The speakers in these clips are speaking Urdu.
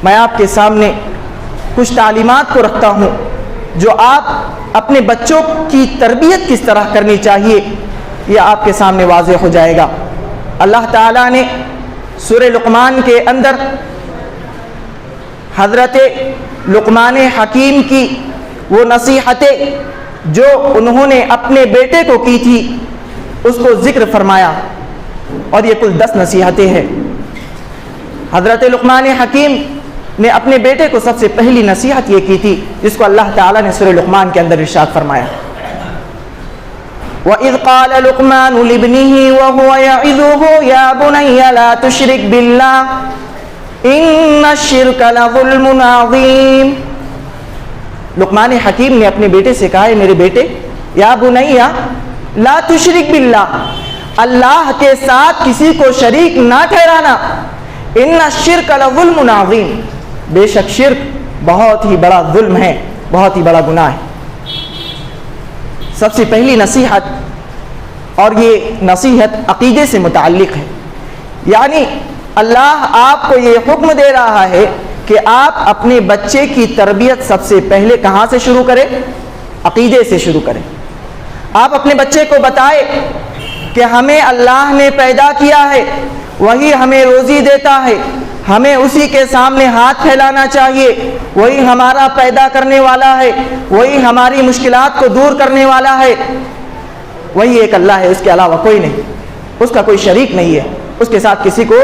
میں آپ کے سامنے کچھ تعلیمات کو رکھتا ہوں جو آپ اپنے بچوں کی تربیت کس طرح کرنی چاہیے یہ آپ کے سامنے واضح ہو جائے گا۔ اللہ تعالیٰ نے سورہ لقمان کے اندر حضرت لقمان حکیم کی وہ نصیحتیں جو انہوں نے اپنے بیٹے کو کی تھی اس کو ذکر فرمایا، اور یہ کل 10 نصیحتیں ہیں۔ حضرت لقمان حکیم نے اپنے بیٹے کو سب سے پہلی نصیحت یہ کی تھی جس کو اللہ تعالیٰ نے سورہ لقمان کے اندر ارشاد فرمایا، وَإِذْ قَالَ لُقْمَانُ لِابْنِهِ وَهُوَ يَعِظُهُ يَا بُنَيَّ لَا تُشْرِكْ بِاللَّهِ إِنَّ الشِّرْكَ لَظُلْمٌ عَظِيمٌ۔ لقمان حکیم نے اپنے بیٹے سے کہا، میرے بیٹے، یا بنیا لا تشرک باللہ، اللہ کے ساتھ کسی کو شریک نہ ٹھہرانا، ان الشرک لظلم عظیم، بے شک شرک بہت ہی بڑا ظلم ہے، بہت ہی بڑا گناہ ہے۔ سب سے پہلی نصیحت، اور یہ نصیحت عقیدے سے متعلق ہے، یعنی اللہ آپ کو یہ حکم دے رہا ہے کہ آپ اپنے بچے کی تربیت سب سے پہلے کہاں سے شروع کریں؟ عقیدے سے شروع کریں۔ آپ اپنے بچے کو بتائیں کہ ہمیں اللہ نے پیدا کیا ہے، وہی ہمیں روزی دیتا ہے، ہمیں اسی کے سامنے ہاتھ پھیلانا چاہیے، وہی ہمارا پیدا کرنے والا ہے، وہی ہماری مشکلات کو دور کرنے والا ہے، وہی ایک اللہ ہے، اس کے علاوہ کوئی نہیں، اس کا کوئی شریک نہیں ہے، اس کے ساتھ کسی کو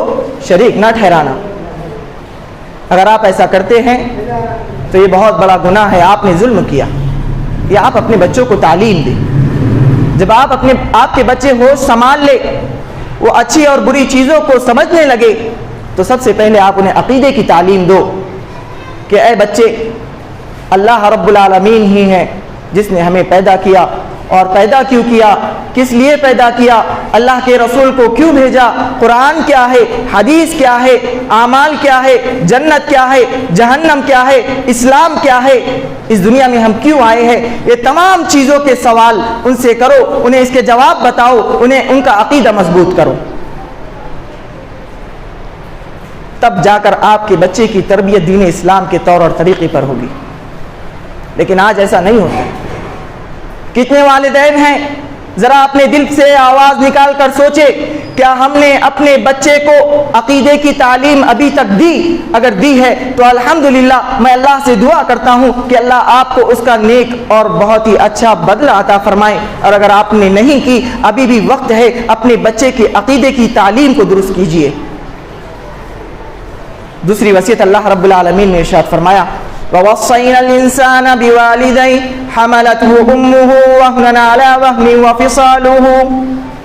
شریک نہ ٹھہرانا۔ اگر آپ ایسا کرتے ہیں تو یہ بہت بڑا گناہ ہے، آپ نے ظلم کیا۔ یہ آپ اپنے بچوں کو تعلیم دیں۔ جب آپ کے بچے ہوش سنبھال لے، وہ اچھی اور بری چیزوں کو سمجھنے لگے، تو سب سے پہلے آپ انہیں عقیدے کی تعلیم دو کہ اے بچے، اللہ رب العالمین ہی ہے جس نے ہمیں پیدا کیا، اور پیدا کیوں کیا، کس لیے پیدا کیا، اللہ کے رسول کو کیوں بھیجا، قرآن کیا ہے، حدیث کیا ہے، اعمال کیا ہے، جنت کیا ہے، جہنم کیا ہے، اسلام کیا ہے، اس دنیا میں ہم کیوں آئے ہیں، یہ تمام چیزوں کے سوال ان سے کرو، انہیں اس کے جواب بتاؤ، انہیں ان کا عقیدہ مضبوط کرو، تب جا کر آپ کے بچے کی تربیت دین اسلام کے طور اور طریقے پر ہوگی۔ لیکن آج ایسا نہیں ہوتا۔ کتنے والدین ہیں، ذرا اپنے دل سے آواز نکال کر سوچے، کیا ہم نے اپنے بچے کو عقیدے کی تعلیم ابھی تک دی؟ اگر دی ہے تو الحمدللہ، میں اللہ سے دعا کرتا ہوں کہ اللہ آپ کو اس کا نیک اور بہت ہی اچھا بدلہ عطا فرمائے، اور اگر آپ نے نہیں کی، ابھی بھی وقت ہے، اپنے بچے کے عقیدے کی تعلیم کو درست کیجیے۔ دوسری وصیت اللہ رب العالمین نے ارشاد فرمایا، وَوَصَّيْنَا الْإِنسَانَ بِوَالِدَيْهِ حَمَلَتْهُ أُمُّهُ وَهْنًا عَلَى وَهْنٍ وَفِصَالُهُ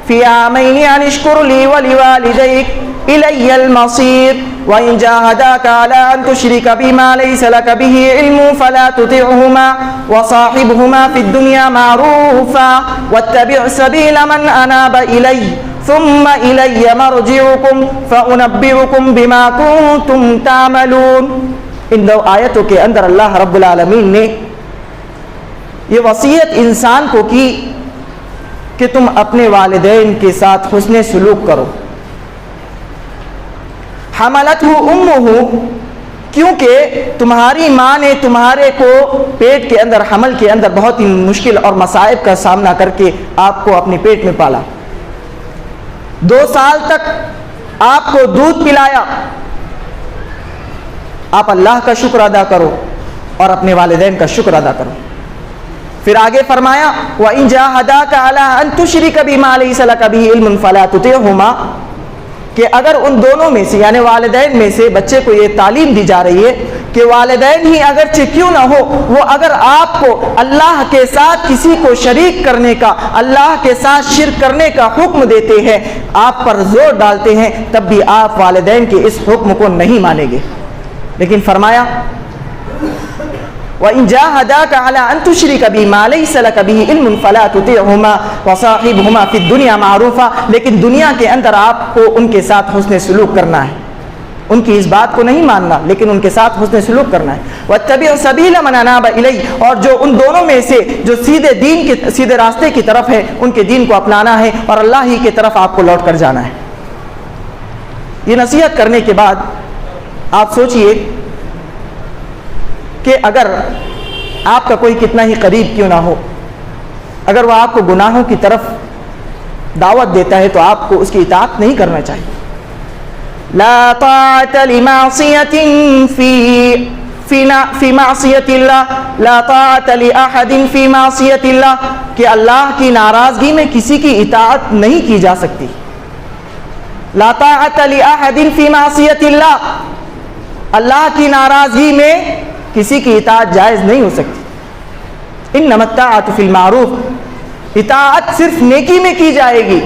فِي عَامَيْنِ أَنِ اشْكُرْ لِي وَلِوَالِدَيْكَ إِلَيَّ الْمَصِيرُ وَإِنْ جَاهَدَاكَ عَلَىٰ أَن تُشْرِكَ بِمَا لَيْسَ لَكَ بِهِ عِلْمٌ فَلَا تُطِعْهُمَا وَصَاحِبْهُمَا فِي الدُّنْيَا مَعْرُوفًا وَاتَّبِعْ سَبِيلَ مَنْ أَنَابَ إِلَيَّ ثم إلي مرجعكم فأنبئكم بما كنتم تعملون۔ ان 2 آیتوں کے اندر اللہ رب العالمین نے یہ وصیت انسان کو کی کہ تم اپنے والدین کے ساتھ حسن سلوک کرو۔ حملتہ امہ، کیونکہ تمہاری ماں نے تمہارے کو پیٹ کے اندر، حمل کے اندر بہت ہی مشکل اور مصائب کا سامنا کر کے آپ کو اپنے پیٹ میں پالا، 2 سال تک آپ کو دودھ پلایا۔ آپ اللہ کا شکر ادا کرو اور اپنے والدین کا شکر ادا کرو۔ پھر آگے فرمایا، وَإِنْ جَاهَدَاكَ عَلَىٰ أَن تُشْرِكَ بِمَا لَيْسَ لَكَ بِهِ عِلْمٌ فَلَا تُطِعْهُمَا، کہ اگر ان دونوں میں سے یعنی والدین میں سے بچے کو یہ تعلیم دی جا رہی ہے کہ والدین ہی اگرچہ کیوں نہ ہو، وہ اگر آپ کو اللہ کے ساتھ کسی کو شریک کرنے کا، اللہ کے ساتھ شرک کرنے کا حکم دیتے ہیں، آپ پر زور ڈالتے ہیں، تب بھی آپ والدین کے اس حکم کو نہیں مانیں گے۔ لیکن فرمایا، وَإِنْ جَاهَدَاكَ عَلَىٰ أَن تُشْرِكَ بِي مَا لَيْسَ لَكَ بِهِ عِلْمٌ فَلَا تُطِعْهُمَا وَصَاحِبْهُمَا فِي الدُّنْيَا مَعْرُوفًا، لیکن دنیا کے اندر آپ کو ان کے ساتھ حسن سلوک کرنا ہے، ان کی اس بات کو نہیں ماننا، لیکن ان کے ساتھ حسن سلوک کرنا ہے۔ وَاتَّبِعْ سَبِيلَ مَنْ أَنَابَ إِلَيَّ، اور جو ان دونوں میں سے جو سیدھے راستے کی طرف ہے، ان کے دین کو اپنانا ہے اور اللہ ہی کی طرف آپ کو لوٹ کر جانا ہے۔ یہ نصیحت کرنے کے بعد آپ سوچئے کہ اگر آپ کا کوئی کتنا ہی قریب کیوں نہ ہو، اگر وہ آپ کو گناہوں کی طرف دعوت دیتا ہے تو آپ کو اس کی اطاعت نہیں کرنا چاہیے۔ لا طاعت لمعصیت فی معصیت اللہ، لا طاعت لأحد فی معصیت اللہ، کہ اللہ کی ناراضگی میں کسی کی اطاعت نہیں کی جا سکتی۔ لا طاعت لأحد فی معصیت اللہ، اللہ کی ناراضگی میں کسی کی اطاعت جائز نہیں ہو سکتی۔ انما الطاعۃ فی المعروف، اطاعت صرف نیکی میں کی جائے گی۔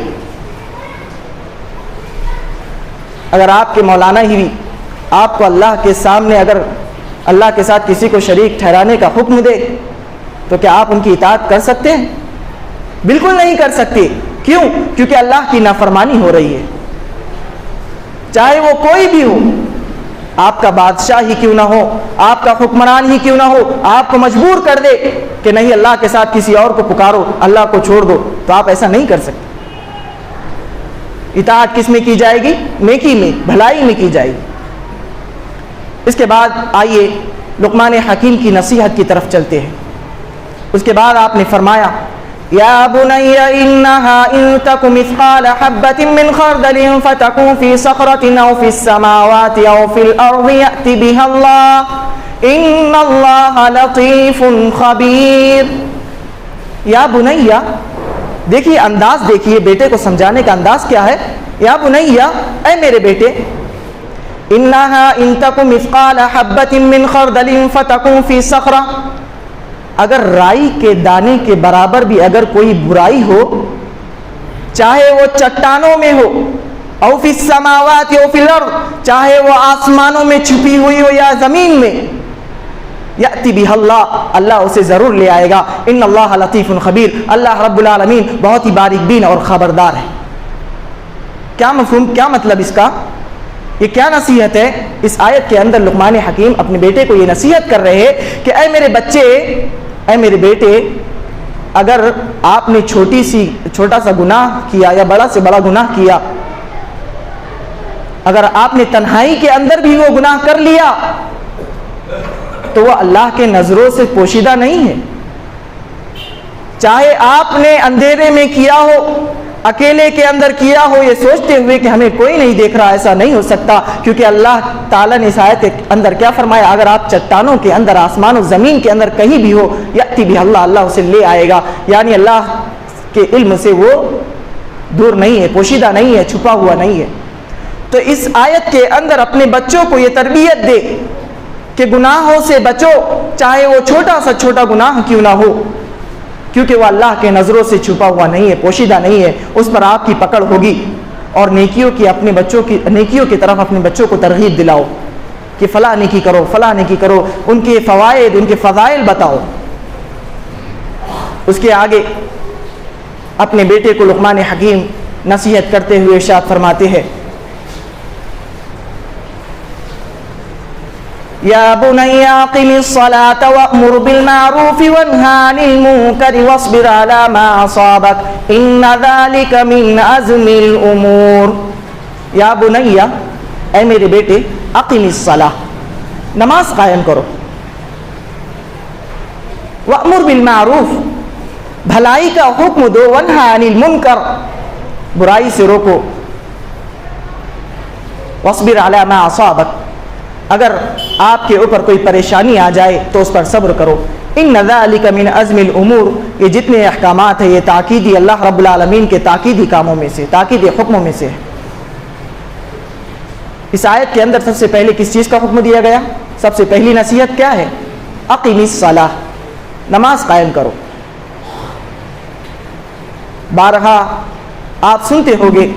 اگر آپ کے مولانا ہی آپ کو اللہ کے سامنے اگر اللہ کے ساتھ کسی کو شریک ٹھہرانے کا حکم دے تو کیا آپ ان کی اطاعت کر سکتے ہیں؟ بالکل نہیں کر سکتے۔ کیوں؟ کیونکہ اللہ کی نافرمانی ہو رہی ہے، چاہے وہ کوئی بھی ہو، آپ کا بادشاہ ہی کیوں نہ ہو، آپ کا حکمران ہی کیوں نہ ہو، آپ کو مجبور کر دے کہ نہیں اللہ کے ساتھ کسی اور کو پکارو، اللہ کو چھوڑ دو، تو آپ ایسا نہیں کر سکتے۔ اطاعت کس میں کی جائے گی؟ نیکی میں، بھلائی میں کی جائے گی۔ اس کے بعد آئیے لقمان حکیم کی نصیحت کی طرف چلتے ہیں۔ اس کے بعد آپ نے فرمایا یا بنی انہا ان تک مثقال حبۃ من خردل فتکن فی صخرۃ او فی السماوات او فی الارض یأت بها اللہ ان اللہ لطیف خبیر۔ یا بنیا، دیکھیے انداز، دیکھیے بیٹے کو سمجھانے کا انداز کیا ہے۔ یا بنیا، اے میرے بیٹے، انہا ان تک مثقال حبۃ من خردل فتکن فی صخرہ، اگر رائی کے دانے کے برابر بھی اگر کوئی برائی ہو، چاہے وہ چٹانوں میں ہو، او فی السماوات او فی الارض، چاہے وہ آسمانوں میں چھپی ہوئی ہو یا زمین میں، یأتی بها اللہ، اللہ اسے ضرور لے آئے گا۔ ان اللہ لطیف خبیر، اللہ رب العالمین بہت ہی باریک بین اور خبردار ہے۔ کیا مفہوم، کیا مطلب اس کا؟ یہ کیا نصیحت ہے؟ اس آیت کے اندر لقمان حکیم اپنے بیٹے کو یہ نصیحت کر رہے ہیں کہ اے میرے بچے، اے میرے بیٹے، اگر آپ نے چھوٹا سا گناہ کیا یا بڑا سے بڑا گناہ کیا، اگر آپ نے تنہائی کے اندر بھی وہ گناہ کر لیا تو وہ اللہ کے نظروں سے پوشیدہ نہیں ہے۔ چاہے آپ نے اندھیرے میں کیا ہو، اکیلے کے اندر کیا ہو، یہ سوچتے ہوئے کہ ہمیں کوئی نہیں دیکھ رہا، ایسا نہیں ہو سکتا، کیونکہ اللہ تعالیٰ نے اس آیت کے اندر کیا فرمایا؟ اگر آپ چٹانوں کے اندر، آسمان و زمین کے اندر کہیں بھی ہو، یأتی بہ اللہ، اللہ اسے لے آئے گا، یعنی اللہ کے علم سے وہ دور نہیں ہے، پوشیدہ نہیں ہے، چھپا ہوا نہیں ہے۔ تو اس آیت کے اندر اپنے بچوں کو یہ تربیت دے کہ گناہوں سے بچو، چاہے وہ چھوٹا سا چھوٹا گناہ کیوں نہ ہو، کیونکہ وہ اللہ کے نظروں سے چھپا ہوا نہیں ہے، پوشیدہ نہیں ہے، اس پر آپ کی پکڑ ہوگی۔ اور نیکیوں کی طرف اپنے بچوں کو ترغیب دلاؤ کہ فلاں نیکی کرو، فلاں نیکی کرو، ان کے فوائد، ان کے فضائل بتاؤ۔ اس کے آگے اپنے بیٹے کو لقمان حکیم نصیحت کرتے ہوئے ارشاد فرماتے ہیں یا بنی اقم الصلاۃ وأمر بالمعروف وانہ عن المنکر واصبر علی ما اصابک ان ذلک من عزم الامور۔ یا بنی، اے میرے بیٹے، اقم الصلاۃ، نماز قائم کرو، وأمر بالمعروف، بھلائی کا حکم دو، وانہ عن المنکر، برائی سے روکو، واصبر علی ما اصابک، اگر آپ کے اوپر کوئی پریشانی آ جائے تو اس پر صبر کرو، ان ذلک من عزم الامور، یہ جتنے احکامات ہیں یہ تاکیدی، اللہ رب العالمین کے تاکیدی کاموں میں سے، تاکیدی حکموں میں سے ہے۔ اس آیت کے اندر سب سے پہلے کس چیز کا حکم دیا گیا؟ سب سے پہلی نصیحت کیا ہے؟ اقم الصلاۃ، نماز قائم کرو۔ بارہا آپ سنتے ہوگے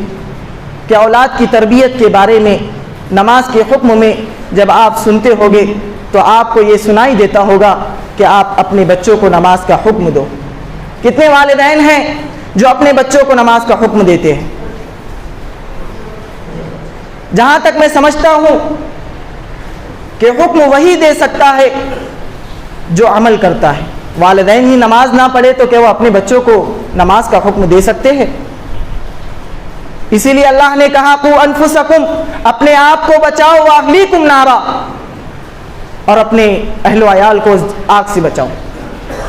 کہ اولاد کی تربیت کے بارے میں، نماز کے حکم میں جب آپ سنتے ہوگے تو آپ کو یہ سنائی دیتا ہوگا کہ آپ اپنے بچوں کو نماز کا حکم دو۔ کتنے والدین ہیں جو اپنے بچوں کو نماز کا حکم دیتے ہیں؟ جہاں تک میں سمجھتا ہوں کہ حکم وہی دے سکتا ہے جو عمل کرتا ہے۔ والدین ہی نماز نہ پڑھے تو کیا وہ اپنے بچوں کو نماز کا حکم دے سکتے ہیں؟ اسی لیے اللہ نے کہا قوا انفسکم، اپنے آپ کو بچاؤ، واہلیکم نارا، اور اپنے اہل و عیال کو آگ سے بچاؤ۔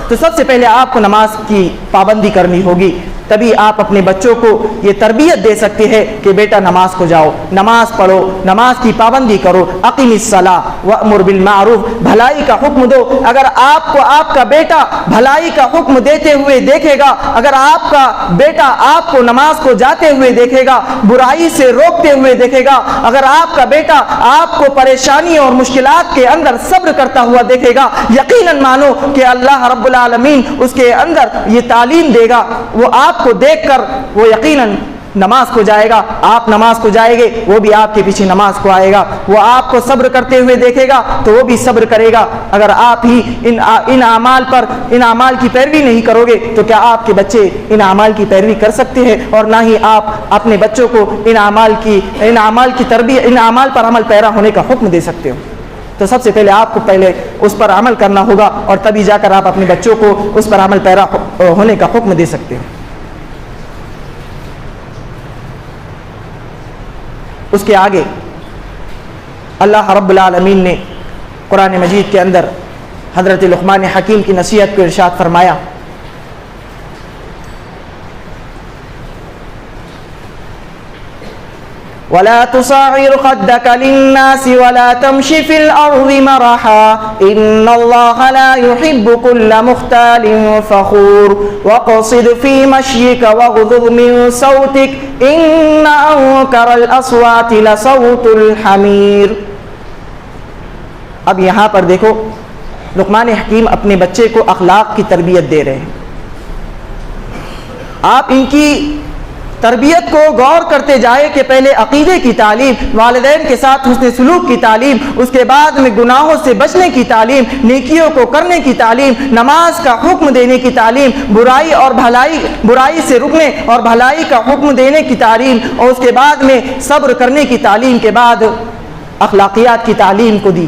تو سب سے پہلے آپ کو نماز کی پابندی کرنی ہوگی، تبھی آپ اپنے بچوں کو یہ تربیت دے سکتے ہیں کہ بیٹا نماز کو جاؤ، نماز پڑھو، نماز کی پابندی کرو، اقیم الصلاۃ وامر بالمعروف، بھلائی کا حکم دو۔ اگر آپ کو آپ کا بیٹا بھلائی کا حکم دیتے ہوئے دیکھے گا، اگر آپ کا بیٹا آپ کو نماز کو جاتے ہوئے دیکھے گا، برائی سے روکتے ہوئے دیکھے گا، اگر آپ کا بیٹا آپ کو پریشانی اور مشکلات کے اندر صبر کرتا ہوا دیکھے گا، یقیناً مانو کہ اللہ رب العالمین اس کے اندر یہ تعلیم دے گا، وہ آپ کو دیکھ کر وہ یقیناً نماز کو جائے گا، آپ نماز کو جائے گے، وہ بھی آپ کے پیچھے نماز کو آئے گا، وہ آپ کو صبر کرتے ہوئے دیکھے گا تو وہ بھی صبر کرے گا۔ اگر آپ ہی ان اعمال کی پیروی نہیں کرو گے تو کیا آپ کے بچے ان اعمال کی پیروی کر سکتے ہیں؟ اور نہ ہی آپ اپنے بچوں کو ان اعمال کی تربیت، ان اعمال پر عمل پیرا ہونے کا حکم دے سکتے ہو۔ تو سب سے پہلے آپ کو پہلے اس پر عمل کرنا ہوگا، اور تبھی جا کر آپ اپنے بچوں کو اس پر عمل پیرا ہونے کا حکم دے سکتے ہو۔ اس کے آگے اللہ رب العالمین نے قرآن مجید کے اندر حضرت لقمان حکیم کی نصیحت کو ارشاد فرمایا، وَلَا تُصَعِّرْ خَدَّكَ لِلنَّاسِ وَلَا تَمْشِ فِي الْأَرْضِ مَرَحًا إِنَّ اللَّهَ لَا يُحِبُّ كُلَّ مُخْتَالٍ فَخُورٍ وَاقْصِدْ فِي مَشْيِكَ وَاغْضُضْ مِنْ صَوْتِكَ إِنَّ أَنكَرَ الْأَصْوَاتِ لَصَوْتُ الْحَمِيرِ۔ اب یہاں پر دیکھو لقمان حکیم اپنے بچے کو اخلاق کی تربیت دے رہے ہیں۔ آپ ان کی تربیت کو غور کرتے جائے کہ پہلے عقیدے کی تعلیم، والدین کے ساتھ حسن سلوک کی تعلیم، اس کے بعد میں گناہوں سے بچنے کی تعلیم، نیکیوں کو کرنے کی تعلیم، نماز کا حکم دینے کی تعلیم، برائی سے رکنے اور بھلائی کا حکم دینے کی تعلیم، اور اس کے بعد میں صبر کرنے کی تعلیم کے بعد اخلاقیات کی تعلیم کو دی۔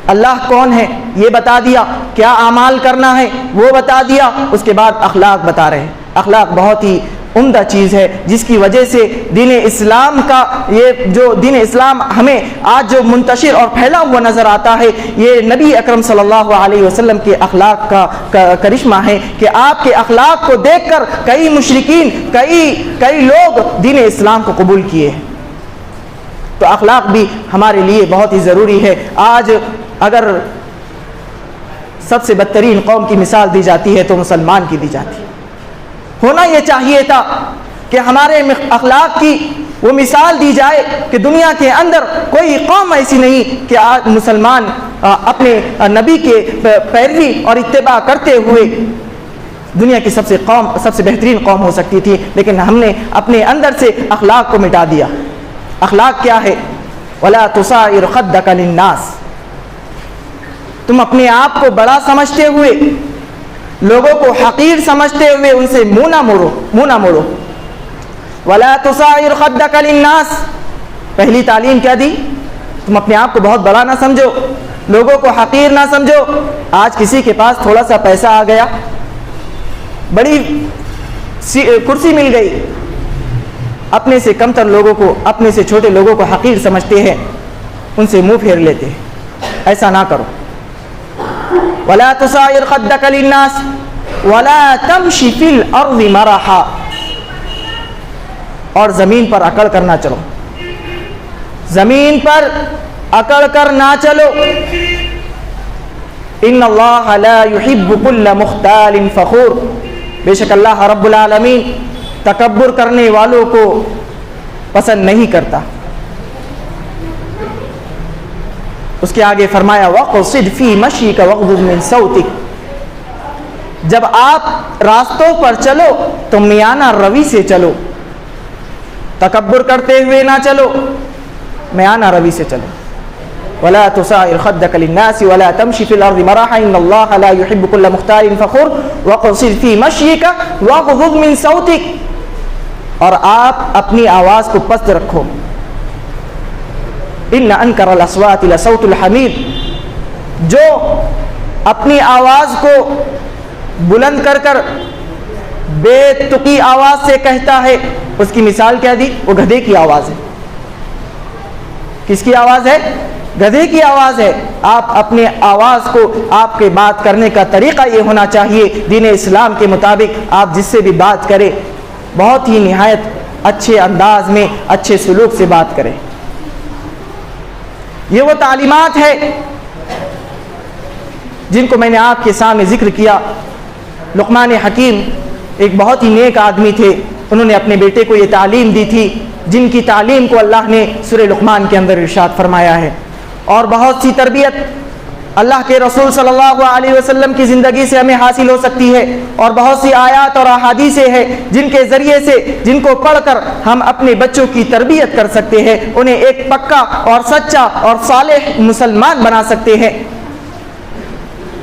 اللہ کون ہے یہ بتا دیا، کیا اعمال کرنا ہے وہ بتا دیا، اس کے بعد اخلاق بتا رہے ہیں۔ اخلاق بہت ہی عمدہ چیز ہے جس کی وجہ سے دین اسلام کا دین اسلام ہمیں آج جو منتشر اور پھیلا ہوا نظر آتا ہے، یہ نبی اکرم صلی اللہ علیہ وسلم کے اخلاق کا کرشمہ ہے کہ آپ کے اخلاق کو دیکھ کر کئی مشرکین، کئی لوگ دین اسلام کو قبول کیے ہیں۔ تو اخلاق بھی ہمارے لیے بہت ہی ضروری ہے۔ آج اگر سب سے بدترین قوم کی مثال دی جاتی ہے تو مسلمان کی دی جاتی ہے۔ ہونا یہ چاہیے تھا کہ ہمارے اخلاق کی وہ مثال دی جائے کہ دنیا کے اندر کوئی قوم ایسی نہیں کہ آج مسلمان اپنے نبی کے پیروی اور اتباع کرتے ہوئے دنیا کی سب سے بہترین قوم ہو سکتی تھی، لیکن ہم نے اپنے اندر سے اخلاق کو مٹا دیا۔ اخلاق کیا ہے؟ وَلَا تُصَعِّرْ خَدَّكَ لِلنَّاسِ، تم اپنے آپ کو بڑا سمجھتے ہوئے، لوگوں کو حقیر سمجھتے ہوئے ان سے منہ نہ موڑو۔ وَلَا تُصَعِّرْ خَدَّكَ لِلنَّاسِ، پہلی تعلیم کیا دی؟ تم اپنے آپ کو بہت بڑا نہ سمجھو، لوگوں کو حقیر نہ سمجھو۔ آج کسی کے پاس تھوڑا سا پیسہ آ گیا، بڑی کرسی مل گئی، اپنے سے کمتر لوگوں کو، اپنے سے چھوٹے لوگوں کو حقیر سمجھتے ہیں، ان سے منہ پھیر لیتے ہیں۔ ایسا نہ کرو۔ وَلَا تُصَعِّرْ خَدَّكَ لِلنَّاسِ وَلَا تَمْشِ فِي الْأَرْضِ مَرَحًا، اور زمین پر اکڑ کر نہ چلو، زمین پر اکڑ کر نہ چلو۔ إِنَّ اللَّهَ لَا يُحِبُّ كُلَّ مُخْتَالٍ فَخُورٍ، بے شک اللہ رب العالمین تکبر کرنے والوں کو پسند نہیں کرتا۔ اس کے آگے فرمایا وَاقْصِدْ فِي مَشْيِكَ وَاغْضُضْ مِنْ صَوْتِكَ، جب آپ راستوں پر چلو تو میانہ روی سے چلو، تکبر کرتے ہوئے نہ چلو، میانہ روی سے چلو۔ وَلَا تُصَعِّرْ خَدَّكَ لِلنَّاسِ وَلَا تَمْشِ فِي الْأَرْضِ مَرَحًا إِنَّ اللَّهَ لَا يُحِبُّ كُلَّ مُخْتَالٍ فَخُورٍ وَاقْصِدْ فِي مَشْيِكَ وَاغْضُضْ مِنْ صَوْتِكَ، اور آپ اپنی آواز کو پست رکھو۔ إِنَّ أَنكَرَ الْأَصْوَاتِ لَصَوْتُ الْحَمِيرِ، جو اپنی آواز کو بلند کر کر بے تقی آواز سے کہتا ہے، اس کی مثال کیا دی؟ وہ گدھے کی آواز ہے۔ کس کی آواز ہے؟ گدھے کی آواز ہے، آپ اپنے آواز کو، آپ کے بات کرنے کا طریقہ یہ ہونا چاہیے دین اسلام کے مطابق آپ جس سے بھی بات کریں بہت ہی نہایت اچھے انداز میں، اچھے سلوک سے بات کریں۔ یہ وہ تعلیمات ہے جن کو میں نے آپ کے سامنے ذکر کیا۔ لقمان حکیم ایک بہت ہی نیک آدمی تھے، انہوں نے اپنے بیٹے کو یہ تعلیم دی تھی جن کی تعلیم کو اللہ نے سورہ لقمان کے اندر ارشاد فرمایا ہے۔ اور بہت سی تربیت اللہ کے رسول صلی اللہ علیہ وسلم کی زندگی سے ہمیں حاصل ہو سکتی ہے، اور بہت سی آیات اور احادیث ہیں جن کے ذریعے سے، جن کو پڑھ کر ہم اپنے بچوں کی تربیت کر سکتے ہیں، انہیں ایک پکا اور سچا اور صالح مسلمان بنا سکتے ہیں۔